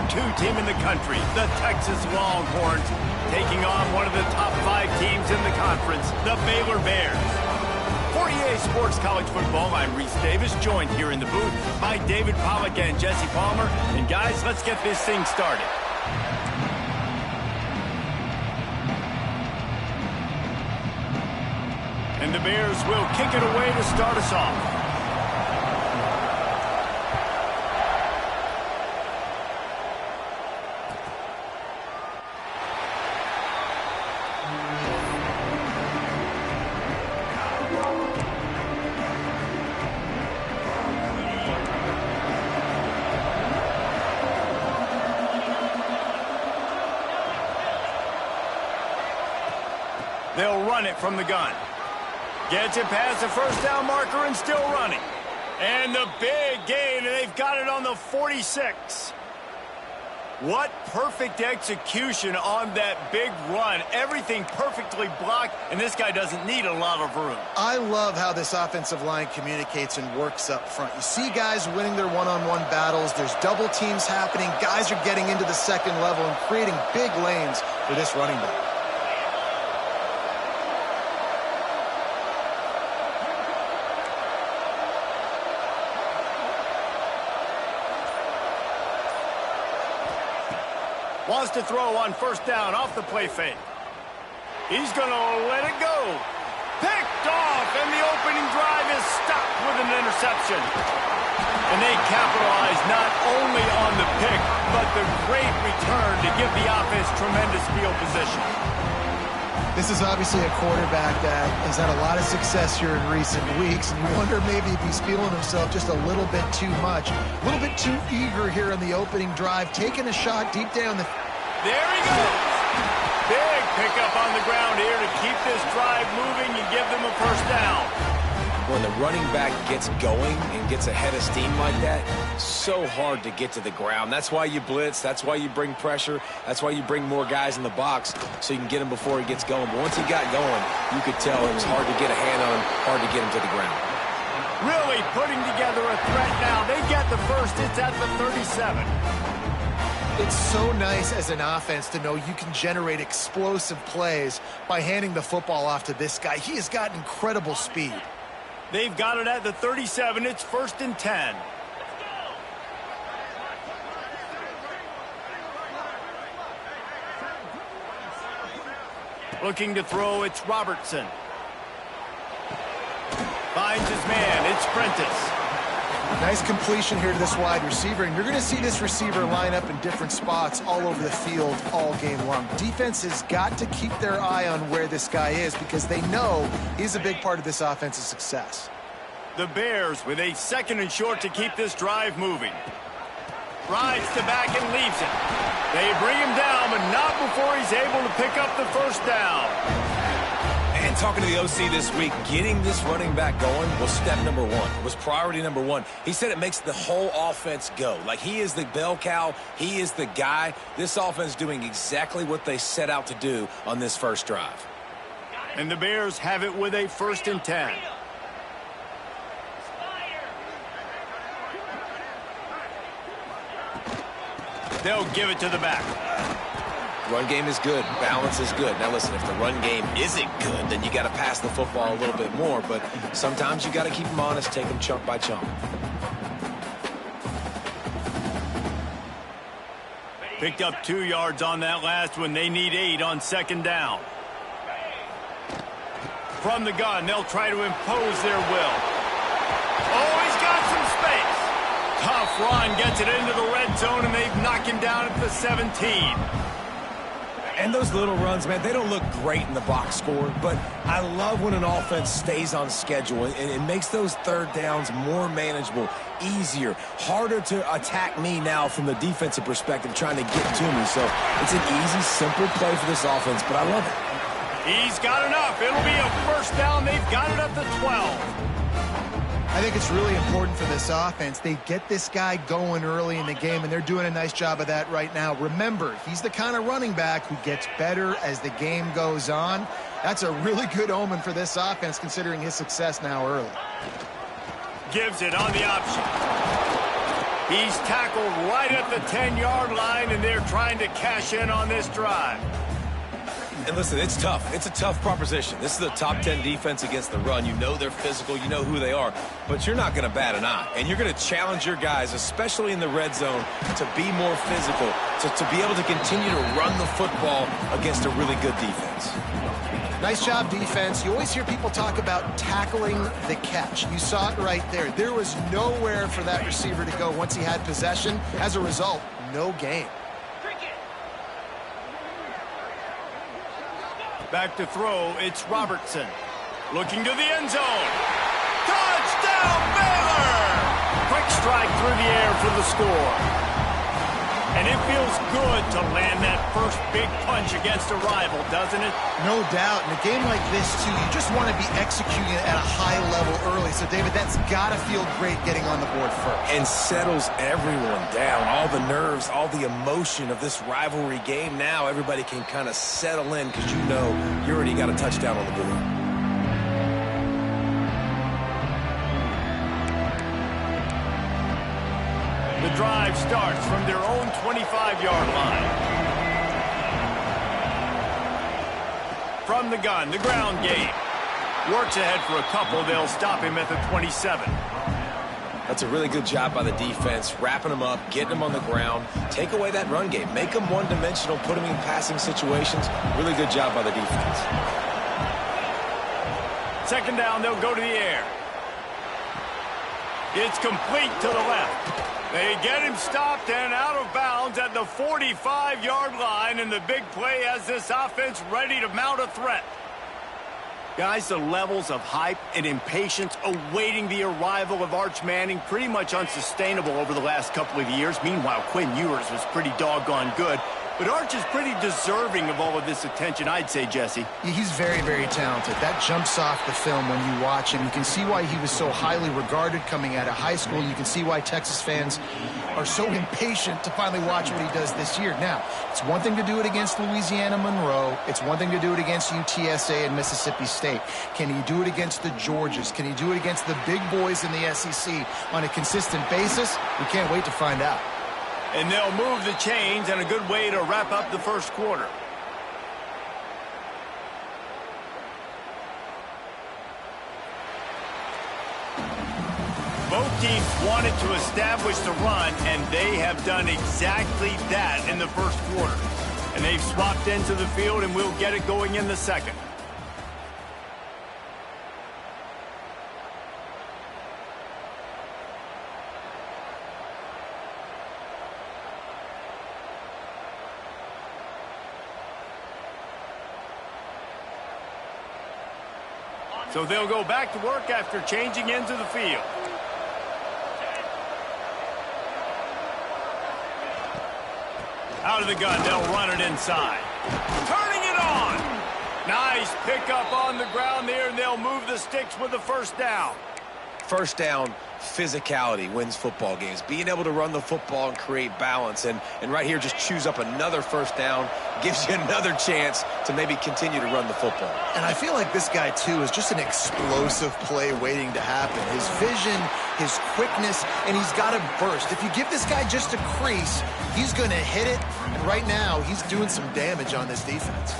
#2 team in the country, the Texas Longhorns, taking on one of the top 5 teams in the conference, the Baylor Bears. For EA Sports College Football, I'm Reese Davis, joined here in the booth by David Pollack and Jesse Palmer. And guys, let's get this thing started. And the Bears will kick it away to start us off. They'll run it from the gun. Gets it past the first down marker and still running. And the big gain, and they've got it on the 46. What perfect execution on that big run. Everything perfectly blocked, and this guy doesn't need a lot of room. I love how this offensive line communicates and works up front. You see guys winning their one-on-one battles. There's double teams happening. Guys are getting into the second level and creating big lanes for this running back. Wants to throw on first down off the play fake. He's going to let it go. Picked off, and the opening drive is stopped with an interception. And they capitalize not only on the pick, but the great return to give the offense tremendous field position. This is obviously a quarterback that has had a lot of success here in recent weeks, and you wonder maybe if he's feeling himself just a little bit too much, a little bit too eager here in the opening drive, taking a shot deep down the... There he goes! Big pickup on the ground here to keep this drive moving and give them a first down. When the running back gets going and gets ahead of steam like that, so hard to get to the ground. That's why you blitz. That's why you bring pressure. That's why you bring more guys in the box so you can get him before he gets going. But once he got going, you could tell it was hard to get a hand on him, hard to get him to the ground. Really putting together a threat now. They get the first. It's at the 37. It's so nice as an offense to know you can generate explosive plays by handing the football off to this guy. He has got incredible speed. They've got it at the 37. It's 1st and 10. Looking to throw, it's Robertson. Finds his man, it's Prentice. Nice completion here to this wide receiver, and you're going to see this receiver line up in different spots all over the field all game long. Defense has got to keep their eye on where this guy is because they know he's a big part of this offense's success. The Bears with a 2nd and short to keep this drive moving. Rides to back and leaves it. They bring him down, but not before he's able to pick up the first down. And talking to the OC this week, getting this running back going was step number 1. It was priority number 1. He said it makes the whole offense go. Like, he is the bell cow. He is the guy. This offense doing exactly what they set out to do on this first drive. And the Bears have it with a 1st and 10. They'll give it to the back. Run game is good. Balance is good. Now, listen, if the run game isn't good, then you got to pass the football a little bit more. But sometimes you got to keep them honest, take them chunk by chunk. Picked up 2 yards on that last one. They need 8 on 2nd down. From the gun, they'll try to impose their will. Oh, he's got some space. Tough run, gets it into the red zone, and they've knocked him down at the 17. And those little runs, man, they don't look great in the box score, but I love when an offense stays on schedule and it makes those 3rd downs more manageable, easier, harder to attack me now from the defensive perspective trying to get to me. So it's an easy, simple play for this offense, but I love it. He's got enough. It'll be a first down. They've got it at the 12. I think it's really important for this offense. They get this guy going early in the game, and they're doing a nice job of that right now. Remember, he's the kind of running back who gets better as the game goes on. That's a really good omen for this offense, considering his success now early. Gives it on the option. He's tackled right at the 10-yard line, and they're trying to cash in on this drive. And listen, it's tough. It's a tough proposition. This is a top 10 defense against the run. You know they're physical. You know who they are. But you're not going to bat an eye. And you're going to challenge your guys, especially in the red zone, to be more physical, to be able to continue to run the football against a really good defense. Nice job, defense. You always hear people talk about tackling the catch. You saw it right there. There was nowhere for that receiver to go once he had possession. As a result, no gain. Back to throw, it's Robertson. Looking to the end zone. Touchdown, Baylor! Quick strike through the air for the score. And it feels good to land that first big punch against a rival, doesn't it? No doubt. In a game like this, too, you just want to be executing at a high level early. So, David, that's got to feel great getting on the board first. And settles everyone down. All the nerves, all the emotion of this rivalry game. Now everybody can kind of settle in because you know you already got a touchdown on the board. The drive starts from their own 25-yard line. From the gun, the ground game. Works ahead for a couple. They'll stop him at the 27. That's a really good job by the defense, wrapping them up, getting them on the ground. Take away that run game. Make them one-dimensional, put them in passing situations. Really good job by the defense. Second down, they'll go to the air. It's complete to the left. They get him stopped and out of bounds at the 45-yard line, and the big play has this offense ready to mount a threat. Guys, the levels of hype and impatience awaiting the arrival of Arch Manning pretty much unsustainable over the last couple of years. Meanwhile, Quinn Ewers was pretty doggone good. But Arch is pretty deserving of all of this attention, I'd say, Jesse. He's very, very talented. That jumps off the film when you watch him. You can see why he was so highly regarded coming out of high school. You can see why Texas fans are so impatient to finally watch what he does this year. Now, it's one thing to do it against Louisiana Monroe. It's one thing to do it against UTSA and Mississippi State. Can he do it against the Georgias? Can he do it against the big boys in the SEC on a consistent basis? We can't wait to find out. And they'll move the chains, and a good way to wrap up the first quarter. Both teams wanted to establish the run, and they have done exactly that in the first quarter. And they've swapped into the field, and we'll get it going in the second. So they'll go back to work after changing into the field. Out of the gun, they'll run it inside. Turning it on. Nice pickup on the ground there, and they'll move the sticks with the first down. First down, physicality wins football games. Being able to run the football and create balance. And right here, just choose up another first down. Gives you another chance to maybe continue to run the football. And I feel like this guy, too, is just an explosive play waiting to happen. His vision, his quickness, and he's got a burst. If you give this guy just a crease, he's going to hit it. And right now, he's doing some damage on this defense.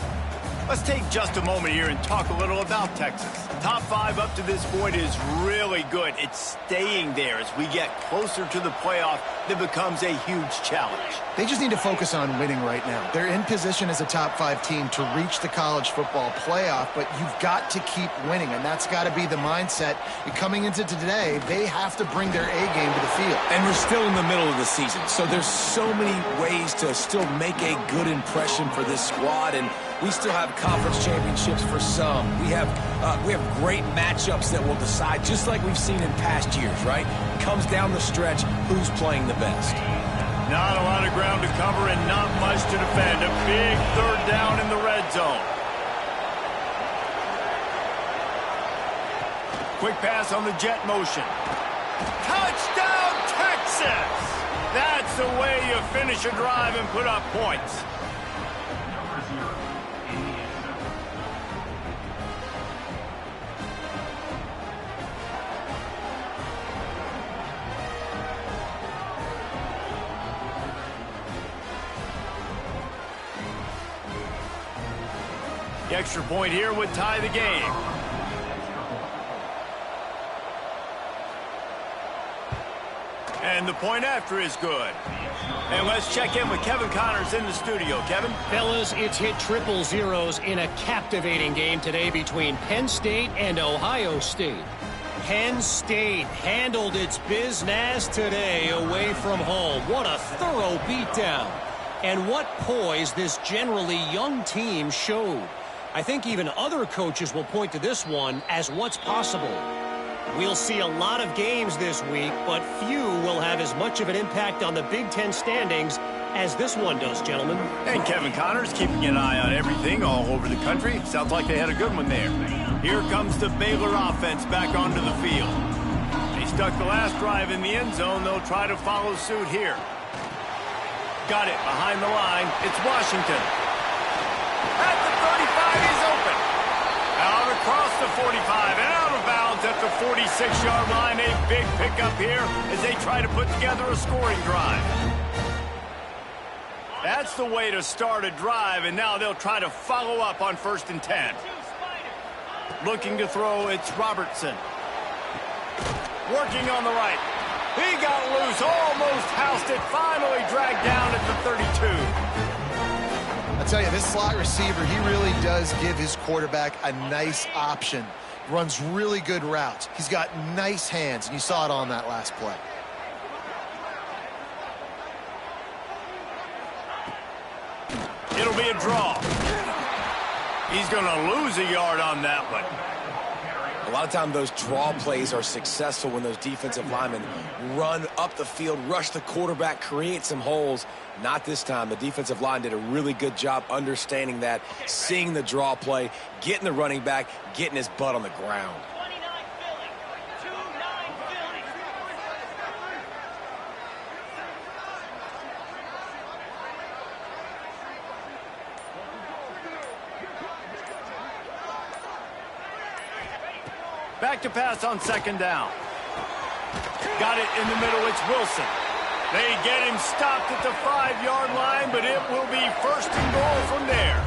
Let's take just a moment here and talk a little about Texas. Top 5 up to this point is really good. It's staying there as we get closer to the playoff that becomes a huge challenge. They just need to focus on winning right now. They're in position as a top 5 team to reach the college football playoff, but you've got to keep winning, and that's got to be the mindset. And coming into today, they have to bring their A game to the field. And we're still in the middle of the season, so there's so many ways to still make a good impression for this squad, and we still have conference championships for some. We have great matchups that will decide, just like we've seen in past years, right? Comes down the stretch, who's playing the best. Not a lot of ground to cover and not much to defend. A big third down in the red zone. Quick pass on the jet motion. Touchdown, Texas! That's the way you finish a drive and put up points. The extra point here would tie the game. And the point after is good. And let's check in with Kevin Connors in the studio. Kevin? Fellas, it's hit triple zeros in a captivating game today between Penn State and Ohio State. Penn State handled its business today away from home. What a thorough beatdown. And what poise this generally young team showed. I think even other coaches will point to this one as what's possible. We'll see a lot of games this week, but few will have as much of an impact on the Big Ten standings as this one does, gentlemen. And Kevin Connors keeping an eye on everything all over the country. Sounds like they had a good one there. Here comes the Baylor offense back onto the field. They stuck the last drive in the end zone. They'll try to follow suit here. Got it behind the line. It's Washington. At the 35, he's open. Out across the 45 and out of bounds at the 46-yard line. A big pickup here as they try to put together a scoring drive. That's the way to start a drive, and now they'll try to follow up on 1st and 10. Looking to throw, it's Robertson. Working on the right. He got loose, almost housed it, finally dragged down at the 32. I'll tell you, this slot receiver, he really does give his quarterback a nice option. Runs really good routes. He's got nice hands, and you saw it on that last play. It'll be a draw. He's going to lose a yard on that one. A lot of times those draw plays are successful when those defensive linemen run up the field, rush the quarterback, create some holes. Not this time. The defensive line did a really good job understanding that, seeing the draw play, getting the running back, getting his butt on the ground. Back to pass on 2nd down. Got it in the middle. It's Wilson. They get him stopped at the 5-yard line, but it will be 1st and goal from there.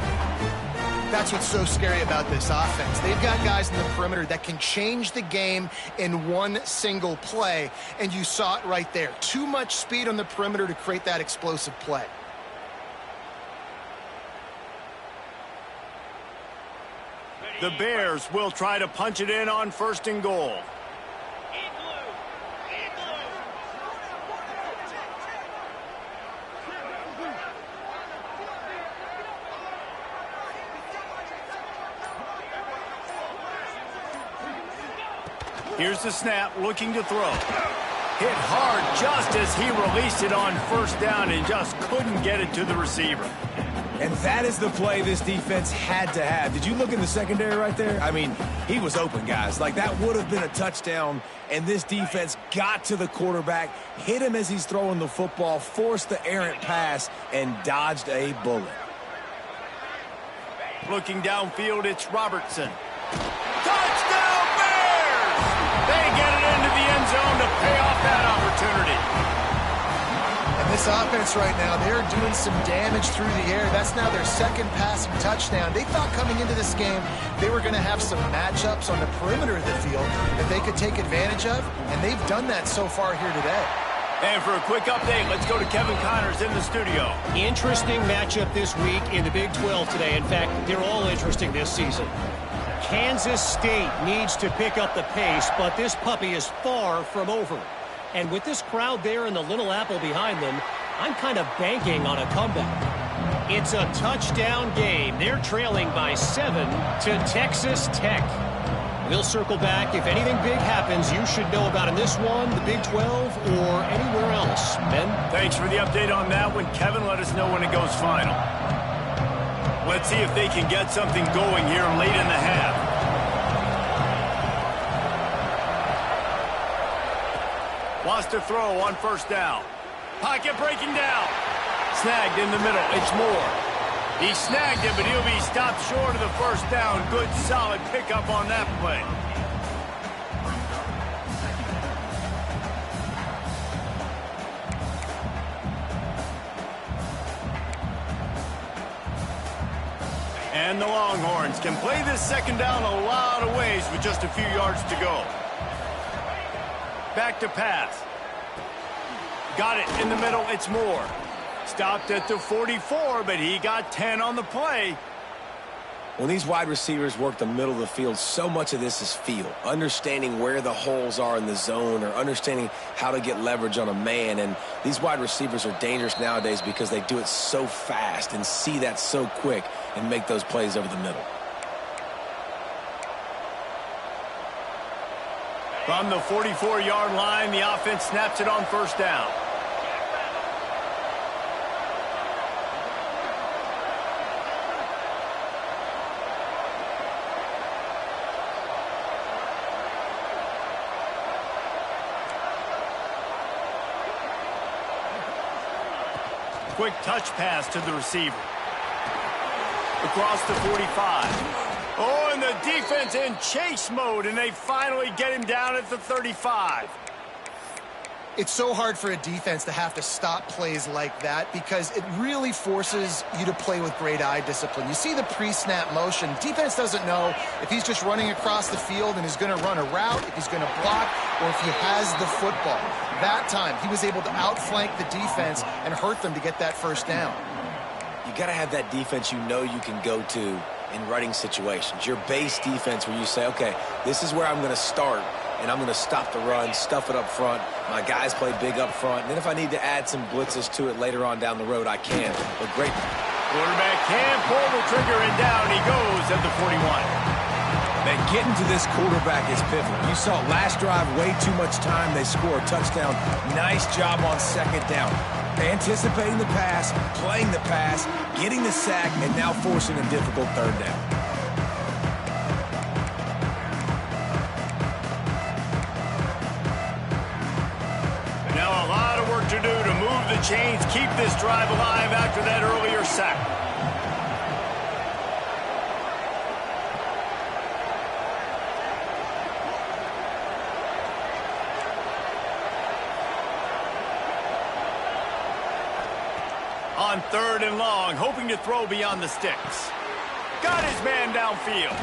That's what's so scary about this offense. They've got guys in the perimeter that can change the game in one single play, and you saw it right there. Too much speed on the perimeter to create that explosive play. The Bears will try to punch it in on 1st and goal. Here's the snap, looking to throw. Hit hard just as he released it on 1st down and just couldn't get it to the receiver. And that is the play this defense had to have. Did you look in the secondary right there? I mean, he was open, guys. Like, that would have been a touchdown, and this defense got to the quarterback, hit him as he's throwing the football, forced the errant pass, and dodged a bullet. Looking downfield, it's Robertson. Touchdown, Bears! They get it into the end zone to pay off that opportunity. This offense right now, they're doing some damage through the air. That's now their 2nd passing touchdown. They thought coming into this game they were going to have some matchups on the perimeter of the field that they could take advantage of, and they've done that so far here today. And for a quick update, let's go to Kevin Connors in the studio. Interesting matchup this week in the Big 12 today. In fact, they're all interesting this season. Kansas State needs to pick up the pace, but this puppy is far from over. And with this crowd there and the Little Apple behind them, I'm kind of banking on a comeback. It's a touchdown game. They're trailing by 7 to Texas Tech. We'll circle back. If anything big happens, you should know about in this one, the Big 12, or anywhere else. Ben? Thanks for the update on that one. Kevin, let us know when it goes final. Let's see if they can get something going here late in the half. Wants to throw on 1st down. Pocket breaking down. Snagged in the middle. It's Moore. He snagged it, but he'll be stopped short of the 1st down. Good, solid pickup on that play. And the Longhorns can play this second down a lot of ways with just a few yards to go. Back to pass. Got it in the middle. It's Moore. Stopped at the 44, but he got 10 on the play. When these wide receivers work the middle of the field, so much of this is feel. Understanding where the holes are in the zone or understanding how to get leverage on a man. And these wide receivers are dangerous nowadays because they do it so fast and see that so quick and make those plays over the middle. From the 44-yard line, the offense snaps it on first down. Quick touch pass to the receiver. Across the 45. Oh, and the defense in chase mode, and they finally get him down at the 35. It's so hard for a defense to have to stop plays like that because it really forces you to play with great eye discipline. You see the pre-snap motion. Defense doesn't know if he's just running across the field and is going to run a route, if he's going to block, or if he has the football. That time, he was able to outflank the defense and hurt them to get that first down. You got to have that defense you know you can go to in running situations. Your base defense where you say, okay, this is where I'm going to start, and I'm going to stop the run, stuff it up front. My guys play big up front. And then if I need to add some blitzes to it later on down the road, I can. But great. Quarterback can pull the trigger, and down he goes at the 41. Man, getting to this quarterback is pivotal. You saw last drive, way too much time. They score a touchdown. Nice job on second down. Anticipating the pass, playing the pass, getting the sack, and now forcing a difficult third down. Now a lot of work to do to move the chains, keep this drive alive after that earlier sack. On third and long, hoping to throw beyond the sticks. Got his man downfield.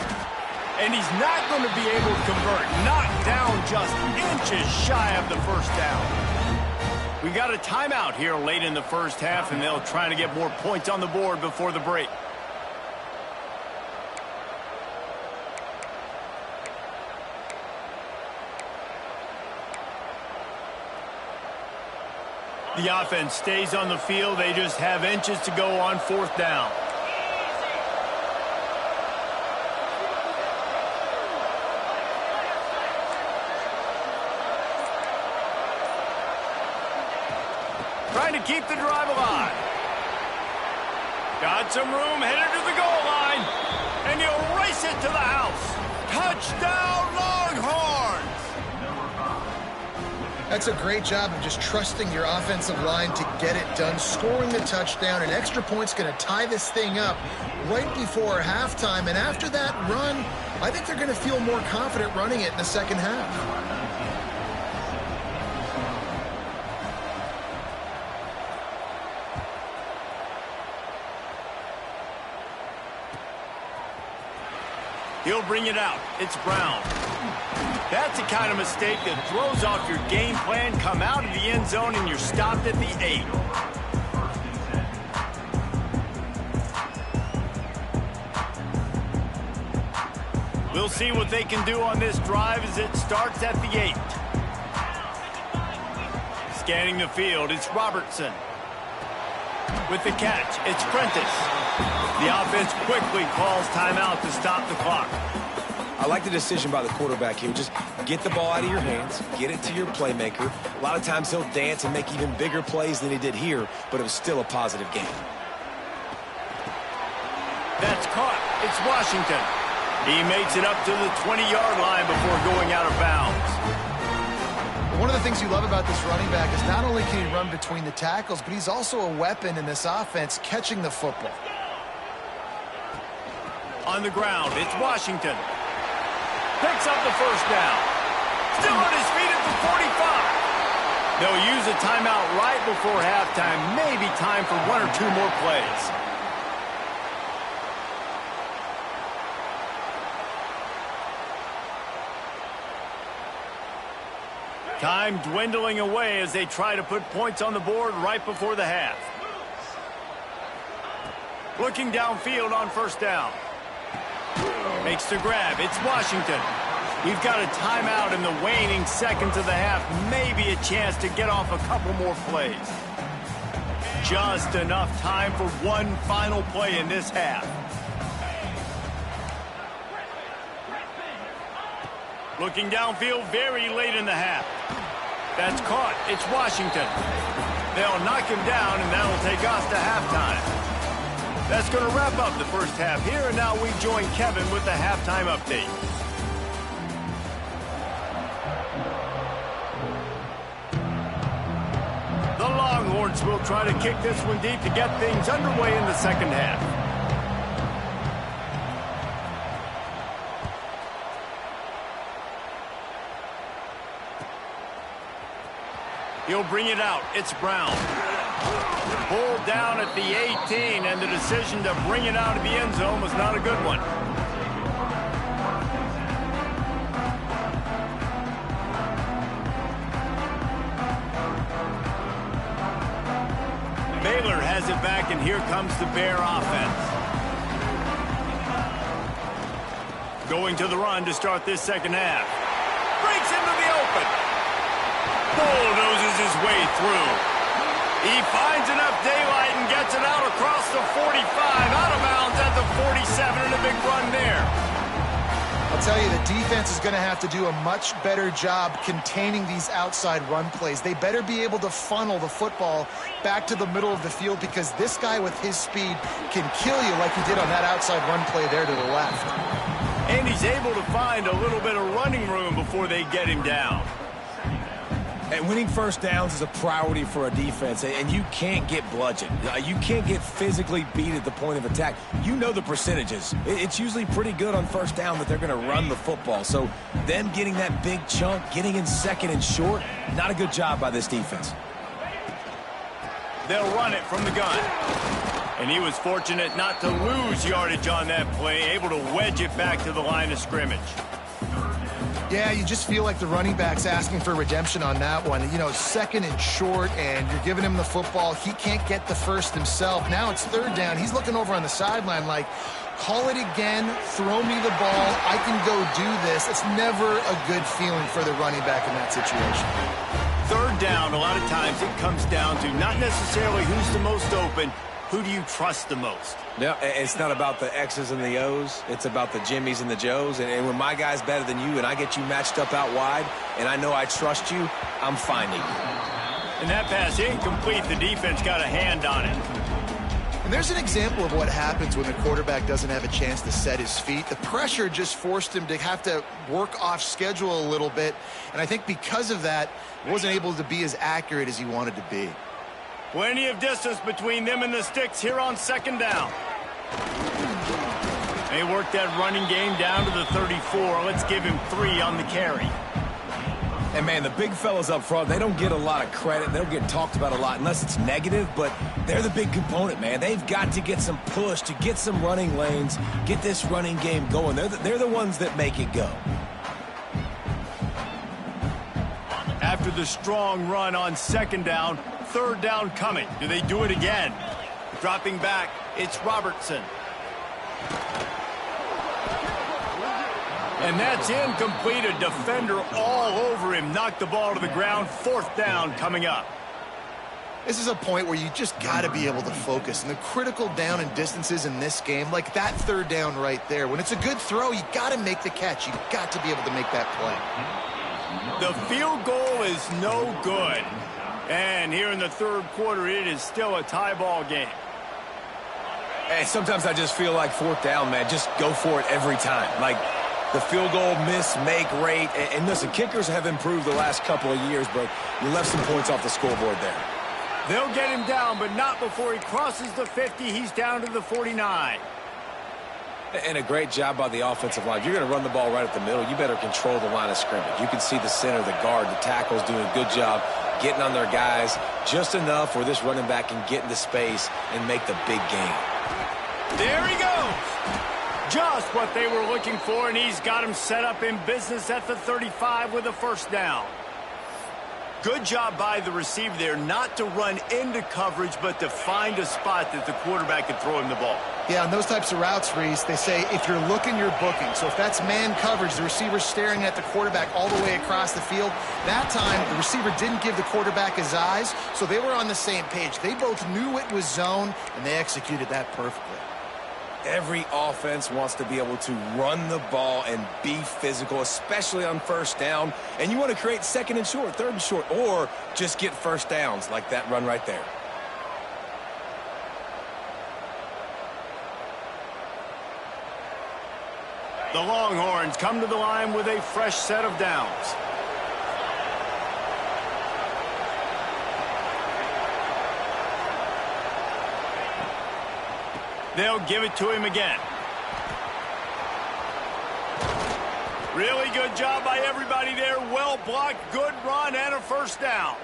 And he's not going to be able to convert. Knocked down just inches shy of the first down. We got a timeout here late in the first half, and they'll try to get more points on the board before the break. The offense stays on the field. They just have inches to go on fourth down. Trying to keep the drive alive. Got some room, headed to the goal line. And he'll race it to the house. Touchdown, Longhorns! That's a great job of just trusting your offensive line to get it done, scoring the touchdown. An extra point's going to tie this thing up right before halftime. And after that run, I think they're going to feel more confident running it in the second half. He'll bring it out. It's Brown. That's the kind of mistake that throws off your game plan. Come out of the end zone and you're stopped at the 8. We'll see what they can do on this drive as it starts at the 8. Scanning the field, it's Robertson. With the catch, it's Prentice. The offense quickly calls timeout to stop the clock. I like the decision by the quarterback here. Just get the ball out of your hands, get it to your playmaker. A lot of times he'll dance and make even bigger plays than he did here, but it was still a positive game. That's caught. It's Washington. He makes it up to the 20-yard line before going out of bounds. One of the things you love about this running back is not only can he run between the tackles, but he's also a weapon in this offense catching the football. On the ground, it's Washington. Picks up the first down. Still on his feet at the 45. They'll use a timeout right before halftime. Maybe time for one or two more plays. Time dwindling away as they try to put points on the board right before the half. Looking downfield on first down. Makes the grab. It's Washington. We've got a timeout in the waning seconds of the half. Maybe a chance to get off a couple more plays. Just enough time for one final play in this half. Looking downfield very late in the half. That's caught. It's Washington. They'll knock him down, and that'll take us to halftime. That's going to wrap up the first half here, and now we join Kevin with the halftime update. The Longhorns will try to kick this one deep to get things underway in the second half. He'll bring it out. It's Brown. Pulled down at the 18, and the decision to bring it out of the end zone was not a good one. Baylor has it back, and here comes the Bear offense. Going to the run to start this second half. Breaks into the open. Bulldozes his way through. He finds enough daylight and gets it out across the 45, out of bounds at the 47, and a big run there. I'll tell you, the defense is going to have to do a much better job containing these outside run plays. They better be able to funnel the football back to the middle of the field, because this guy with his speed can kill you like he did on that outside run play there to the left. And he's able to find a little bit of running room before they get him down. And winning first downs is a priority for a defense, and you can't get bludgeoned. You can't get physically beat at the point of attack. You know the percentages. It's usually pretty good on first down that they're going to run the football. So them getting that big chunk, getting in second and short, not a good job by this defense. They'll run it from the gun. And he was fortunate not to lose yardage on that play, able to wedge it back to the line of scrimmage. Yeah, you just feel like the running back's asking for redemption on that one. You know, second and short, and you're giving him the football. He can't get the first himself. Now it's third down. He's looking over on the sideline like, call it again, throw me the ball, I can go do this. It's never a good feeling for the running back in that situation. Third down, a lot of times it comes down to not necessarily who's the most open, who do you trust the most? Yeah, it's not about the X's and the O's. It's about the Jimmies and the Joes. And when my guy's better than you and I get you matched up out wide and I know I trust you, I'm finding you. And that pass incomplete. The defense got a hand on it. And there's an example of what happens when the quarterback doesn't have a chance to set his feet. The pressure just forced him to have to work off schedule a little bit. And I think because of that, wasn't able to be as accurate as he wanted to be. Plenty of distance between them and the sticks here on second down. They work that running game down to the 34. Let's give him 3 on the carry. And, man, the big fellas up front, they don't get a lot of credit. They don't get talked about a lot unless it's negative, but they're the big component, man. They've got to get some push, to get some running lanes, get this running game going. They're the ones that make it go. After the strong run on second down, third down coming. Do they do it again? Dropping back, it's Robertson. And that's incomplete. A defender all over him. Knocked the ball to the ground. Fourth down coming up. This is a point where you just got to be able to focus. And the critical down and distances in this game, like that third down right there, when it's a good throw, you got to make the catch. You got to be able to make that play. The field goal is no good. And here in the third quarter, it is still a tie ball game. Hey, sometimes I just feel like fourth down, man. Just go for it every time. Like the field goal miss, make rate. And listen, kickers have improved the last couple of years, but you left some points off the scoreboard there. They'll get him down, but not before he crosses the 50. He's down to the 49. And a great job by the offensive line. If you're going to run the ball right at the middle, you better control the line of scrimmage. You can see the center, the guard, the tackles doing a good job getting on their guys just enough where this running back can get into space and make the big game. There he goes. Just what they were looking for, and he's got him set up in business at the 35 with a first down. Good job by the receiver there not to run into coverage, but to find a spot that the quarterback can throw him the ball. Yeah, on those types of routes, Reese, they say if you're looking, you're booking. So if that's man coverage, the receiver's staring at the quarterback all the way across the field. That time, the receiver didn't give the quarterback his eyes, so they were on the same page. They both knew it was zone, and they executed that perfectly. Every offense wants to be able to run the ball and be physical, especially on first down. And you want to create second and short, third and short, or just get first downs like that run right there. The Longhorns come to the line with a fresh set of downs. They'll give it to him again. Really good job by everybody there. Well blocked, good run, and a first down.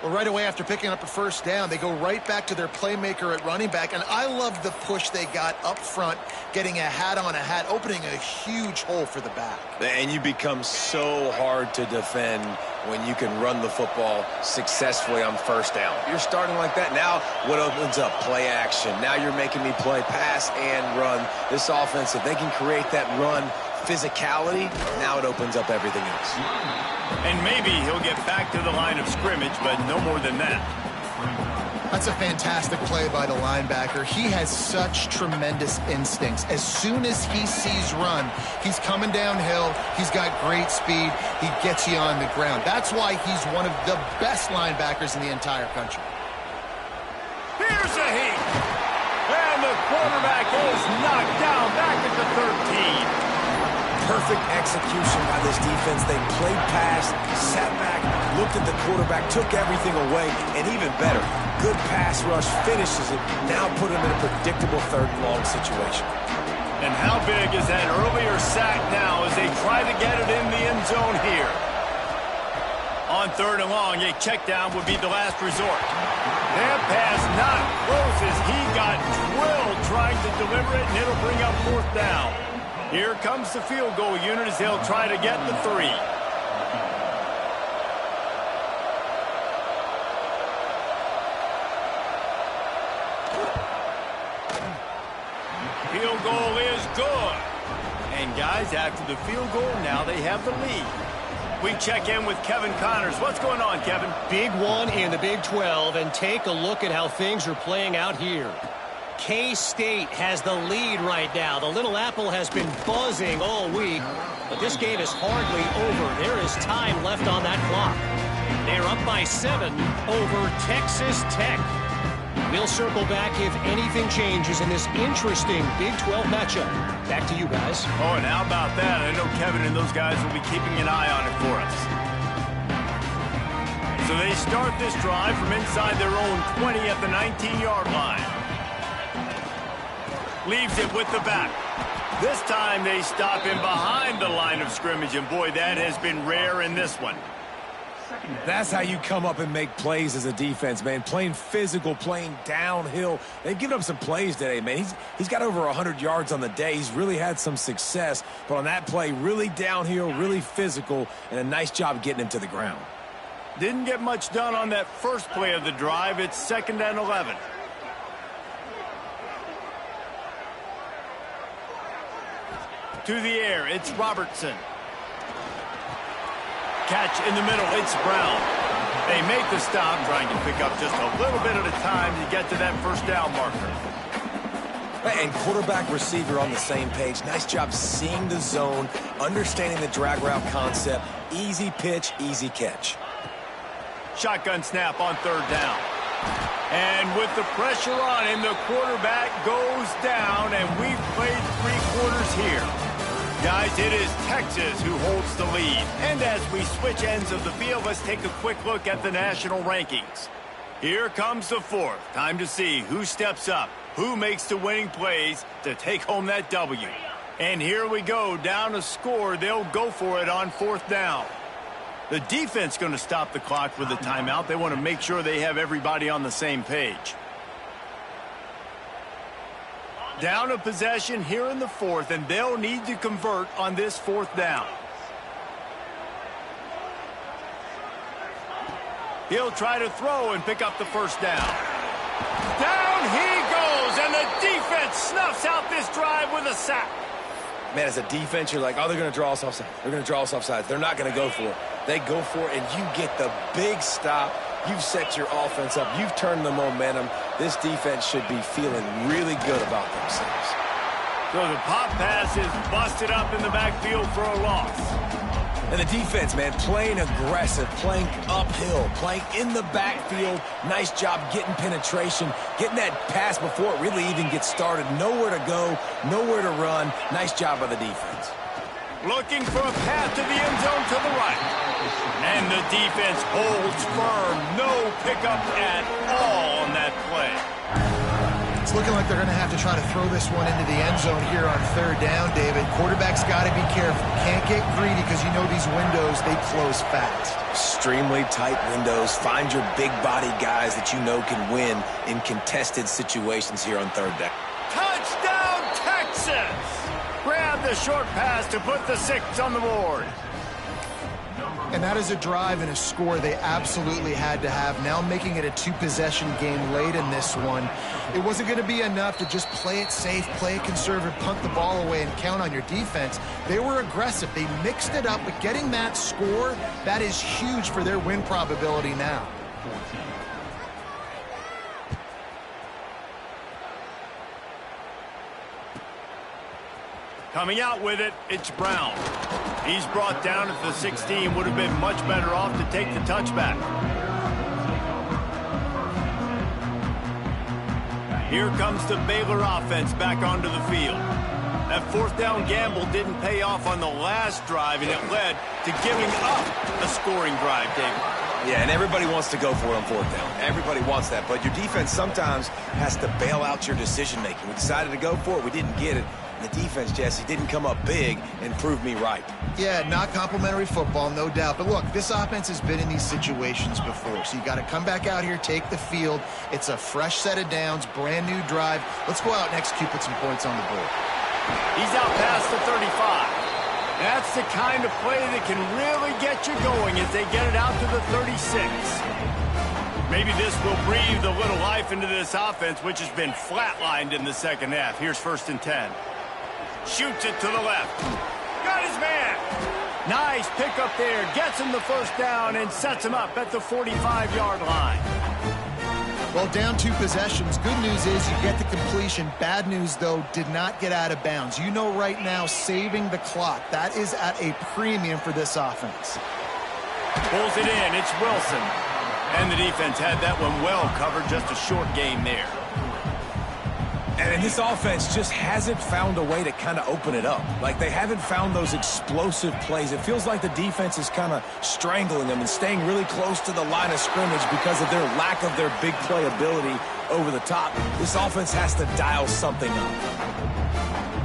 Well, right away after picking up a first down, they go right back to their playmaker at running back. And I love the push they got up front, getting a hat on a hat, opening a huge hole for the back. And you become so hard to defend when you can run the football successfully on first down. You're starting like that. Now what opens up? Play action. Now you're making me play pass and run. This offense, if they can create that run physicality, now it opens up everything else. And maybe he'll get back to the line of scrimmage, but no more than that. That's a fantastic play by the linebacker. He has such tremendous instincts. As soon as he sees run, he's coming downhill. He's got great speed. He gets you on the ground. That's why he's one of the best linebackers in the entire country. Here's a heat. And the quarterback is knocked down back at the 13. Perfect execution by this defense. They played pass, sat back, looked at the quarterback, took everything away, and even better, good pass rush, finishes it, now put him in a predictable third and long situation. And how big is that earlier sack now as they try to get it in the end zone here? On third and long, a check down would be the last resort. That pass not close as he got drilled trying to deliver it, and it'll bring up fourth down. Here comes the field goal unit as they'll try to get the 3. Field goal is good. And guys, after the field goal, now they have the lead. We check in with Kevin Connors. What's going on, Kevin? Big one in the Big 12, and take a look at how things are playing out here. K-State has the lead right now. The Little Apple has been buzzing all week, but this game is hardly over. There is time left on that clock. They're up by 7 over Texas Tech. We'll circle back if anything changes in this interesting Big 12 matchup. Back to you guys. Oh, and how about that? I know Kevin and those guys will be keeping an eye on it for us. So they start this drive from inside their own 20 at the 19-yard line. Leaves it with the back. This time they stop him behind the line of scrimmage, and boy, that has been rare in this one. That's how you come up and make plays as a defense, man. Playing physical, playing downhill. They've given up some plays today, man. He's got over 100 yards on the day. He's really had some success, but on that play, really downhill, really physical, and a nice job getting him to the ground. Didn't get much done on that first play of the drive. It's 2nd and 11. To the air, it's Robertson. Catch in the middle, it's Brown. They make the stop, trying to pick up just a little bit at a time to get to that first down marker. And quarterback receiver on the same page. Nice job seeing the zone, understanding the drag route concept. Easy pitch, easy catch. Shotgun snap on third down. And with the pressure on him, the quarterback goes down, and we've played 3 quarters here. Guys, it is Texas who holds the lead. And as we switch ends of the field, let's take a quick look at the national rankings. Here comes the 4th. Time to see who steps up, who makes the winning plays to take home that W. And here we go, down a score. They'll go for it on 4th down. The defense going to stop the clock with a timeout. They want to make sure they have everybody on the same page. Down a possession here in the 4th, and they'll need to convert on this 4th down. He'll try to throw and pick up the first down. Down he goes, and the defense snuffs out this drive with a sack. Man, as a defense, you're like, oh, they're going to draw us offside. They're going to draw us offside. They're not going to go for it. They go for it, and you get the big stop. You've set your offense up. You've turned the momentum. This defense should be feeling really good about themselves. So the pop pass is busted up in the backfield for a loss. And the defense, man, playing aggressive, playing uphill, playing in the backfield. Nice job getting penetration, getting that pass before it really even gets started. Nowhere to go, nowhere to run. Nice job by the defense. Looking for a path to the end zone to the right. And the defense holds firm. No pickup at all on that play. It's looking like they're going to have to try to throw this one into the end zone here on third down, David. Quarterback's got to be careful. Can't get greedy because you know these windows, they close fast. Extremely tight windows. Find your big body guys that you know can win in contested situations here on third down. Touchdown, Texas! Grab the short pass to put the 6 on the board. And that is a drive and a score they absolutely had to have. Now making it a 2-possession game late in this one. It wasn't going to be enough to just play it safe, play it conservative, punt the ball away, and count on your defense. They were aggressive. They mixed it up, but getting that score, that is huge for their win probability now. Coming out with it, it's Brown. He's brought down at the 16. Would have been much better off to take the touchback. Here comes the Baylor offense back onto the field. That fourth down gamble didn't pay off on the last drive, and it led to giving up a scoring drive, David. Yeah, and everybody wants to go for it on fourth down. Everybody wants that, but your defense sometimes has to bail out your decision-making. We decided to go for it. We didn't get it. And the defense, Jesse, didn't come up big and prove me right. Yeah, not complimentary football, no doubt. But look, this offense has been in these situations before. So you got to come back out here, take the field. It's a fresh set of downs, brand new drive. Let's go out and execute, put some points on the board. He's out past the 35. That's the kind of play that can really get you going as they get it out to the 36. Maybe this will breathe a little life into this offense, which has been flatlined in the second half. Here's 1st and 10. Shoots it to the left. Got his man. Nice pickup there. Gets him the first down and sets him up at the 45-yard line. Well, down 2 possessions. Good news is you get the completion. Bad news, though, did not get out of bounds. You know right now, saving the clock. That is at a premium for this offense. Pulls it in. It's Wilson. And the defense had that one well covered. Just a short game there. And this offense just hasn't found a way to kind of open it up. Like, they haven't found those explosive plays. It feels like the defense is kind of strangling them and staying really close to the line of scrimmage because of their lack of their big play ability over the top. This offense has to dial something up.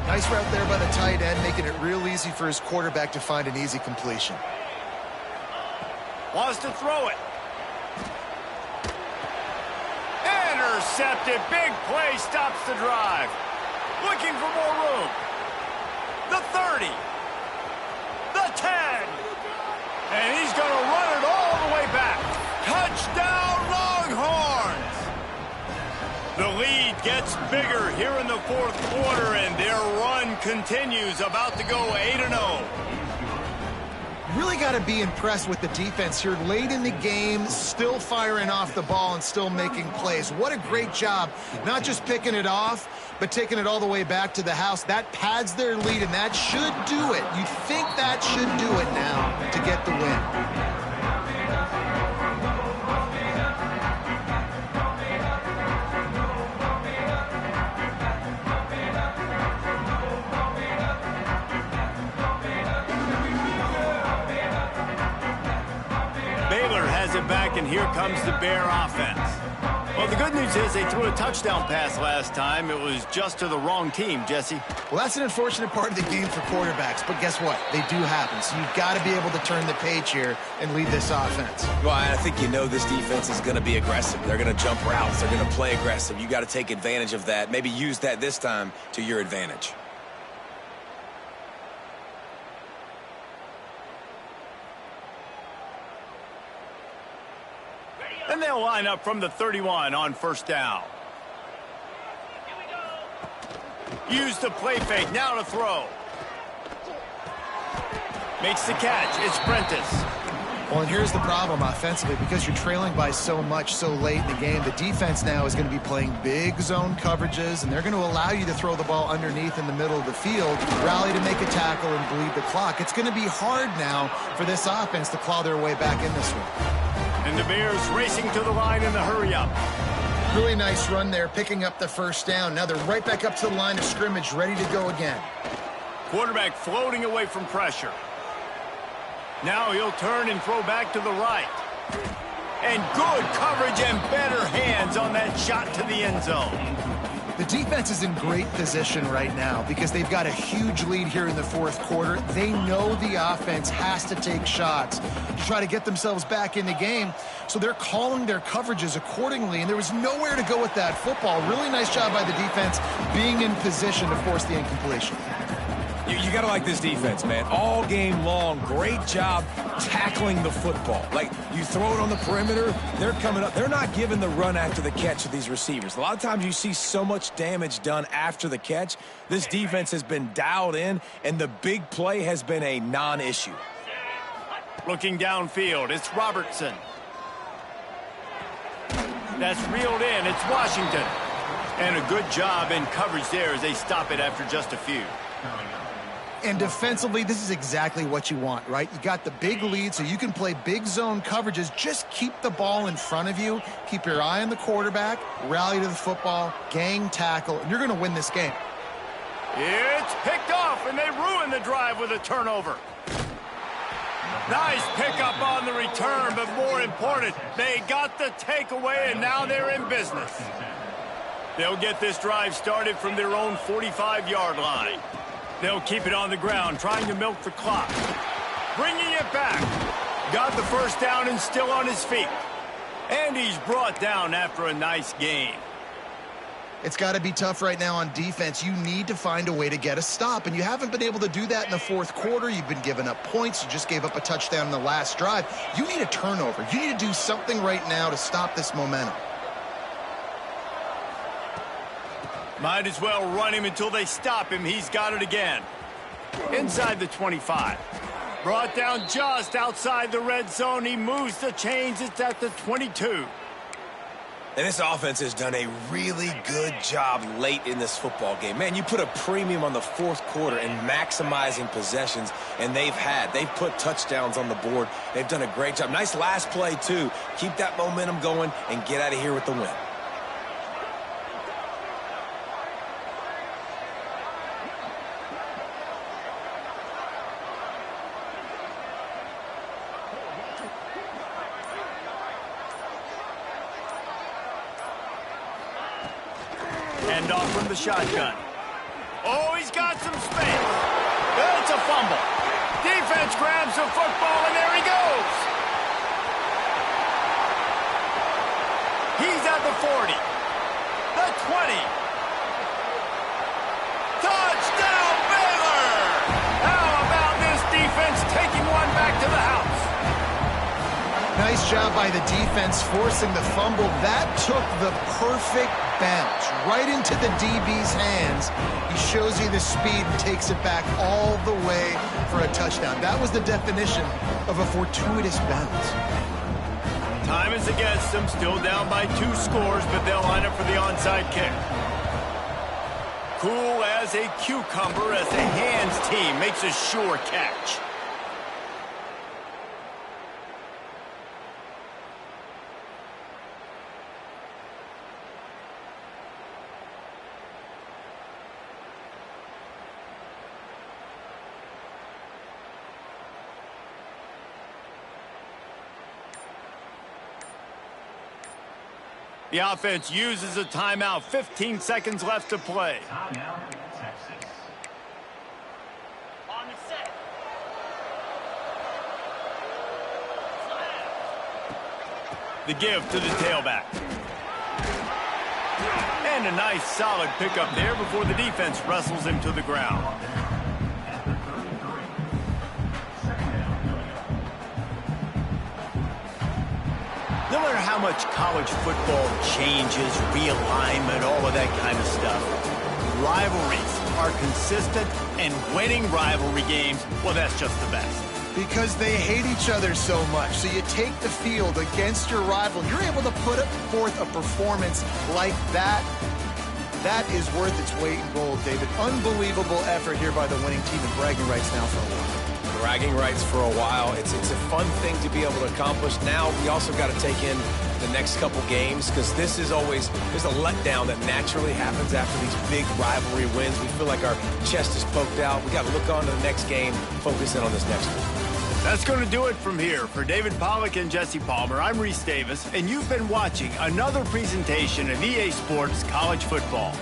Nice route there by the tight end, making it real easy for his quarterback to find an easy completion. Wants to throw it. Intercepted. Big play stops the drive. Looking for more room. The 30. The 10. And he's going to run it all the way back. Touchdown, Longhorns. The lead gets bigger here in the 4th quarter, and their run continues. About to go 8-0. Really got to be impressed with the defense here late in the game, still firing off the ball and still making plays. What a great job, not just picking it off, but taking it all the way back to the house. That pads their lead, and that should do it. You think that should do it now to get the win. Baylor has it back, and here comes the Bear offense. Well, the good news is they threw a touchdown pass last time. It was just to the wrong team, Jesse. Well, that's an unfortunate part of the game for quarterbacks, but guess what? They do happen, so you've got to be able to turn the page here and lead this offense. Well, I think you know this defense is going to be aggressive. They're going to jump routes. They're going to play aggressive. You got to take advantage of that. Maybe use that this time to your advantage. They'll line up from the 31 on first down. Use the play fake. Now to throw. Makes the catch. It's Prentice. Well, and here's the problem offensively. Because you're trailing by so much so late in the game, the defense now is going to be playing big zone coverages, and they're going to allow you to throw the ball underneath in the middle of the field, rally to make a tackle, and bleed the clock. It's going to be hard now for this offense to claw their way back in this one. And the Bears racing to the line in the hurry-up. Really nice run there, picking up the first down. Now they're right back up to the line of scrimmage, ready to go again. Quarterback floating away from pressure. Now he'll turn and throw back to the right. And good coverage and better hands on that shot to the end zone. The defense is in great position right now because they've got a huge lead here in the fourth quarter. They know the offense has to take shots to try to get themselves back in the game. So they're calling their coverages accordingly, and there was nowhere to go with that football. Really nice job by the defense being in position to force the incompletion. You got to like this defense, man. All game long, great job tackling the football. Like, you throw it on the perimeter, they're coming up. They're not giving the run after the catch to these receivers. A lot of times you see so much damage done after the catch. This defense has been dialed in, and the big play has been a non-issue. Looking downfield, it's Robertson. That's reeled in. It's Washington. And a good job in coverage there as they stop it after just a few. And defensively, this is exactly what you want, right? You got the big lead, so you can play big zone coverages. Just keep the ball in front of you. Keep your eye on the quarterback. Rally to the football. Gang tackle. And you're going to win this game. It's picked off, and they ruin the drive with a turnover. Nice pickup on the return, but more important, they got the takeaway, and now they're in business. They'll get this drive started from their own 45-yard line. They'll keep it on the ground, trying to milk the clock. Bringing it back. Got the first down and still on his feet. And he's brought down after a nice gain. It's got to be tough right now on defense. You need to find a way to get a stop, and you haven't been able to do that in the fourth quarter. You've been giving up points. You just gave up a touchdown in the last drive. You need a turnover. You need to do something right now to stop this momentum. Might as well run him until they stop him. He's got it again. Inside the 25. Brought down just outside the red zone. He moves the chains. It's at the 22. And this offense has done a really good job late in this football game. Man, you put a premium on the fourth quarter and maximizing possessions, and they've put touchdowns on the board. They've done a great job. Nice last play, too. Keep that momentum going and get out of here with the win. Hand off from the shotgun. Oh, he's got some space. It's a fumble. Defense grabs the football, and there he goes. He's at the 40. The 20. Touchdown, Baylor! How about this defense taking one back to the house? Nice job by the defense forcing the fumble. That took the perfect bounce right into the DB's hands. He shows you the speed and takes it back all the way for a touchdown. That was the definition of a fortuitous bounce. Time is against them, still down by 2 scores, but they'll line up for the onside kick. Cool as a cucumber as the hands team makes a sure catch. The offense uses a timeout. 15 seconds left to play. Timeout, Texas. On the set. The give to the tailback. And a nice solid pickup there before the defense wrestles him to the ground. No matter how much college football changes, realignment, all of that kind of stuff, rivalries are consistent, and winning rivalry games, well, that's just the best. Because they hate each other so much. So you take the field against your rival. You're able to put forth a performance like that. That is worth its weight in gold, David. Unbelievable effort here by the winning team, and bragging rights now for a while. Bragging rights for a while. It's a fun thing to be able to accomplish. Now we also got to take in the next couple games, because this is always, there's a letdown that naturally happens after these big rivalry wins. We feel like our chest is poked out. We got to look on to the next game, focus in on this next one. That's going to do it from here. For David Pollack and Jesse Palmer, I'm Reese Davis, and you've been watching another presentation of EA Sports College Football.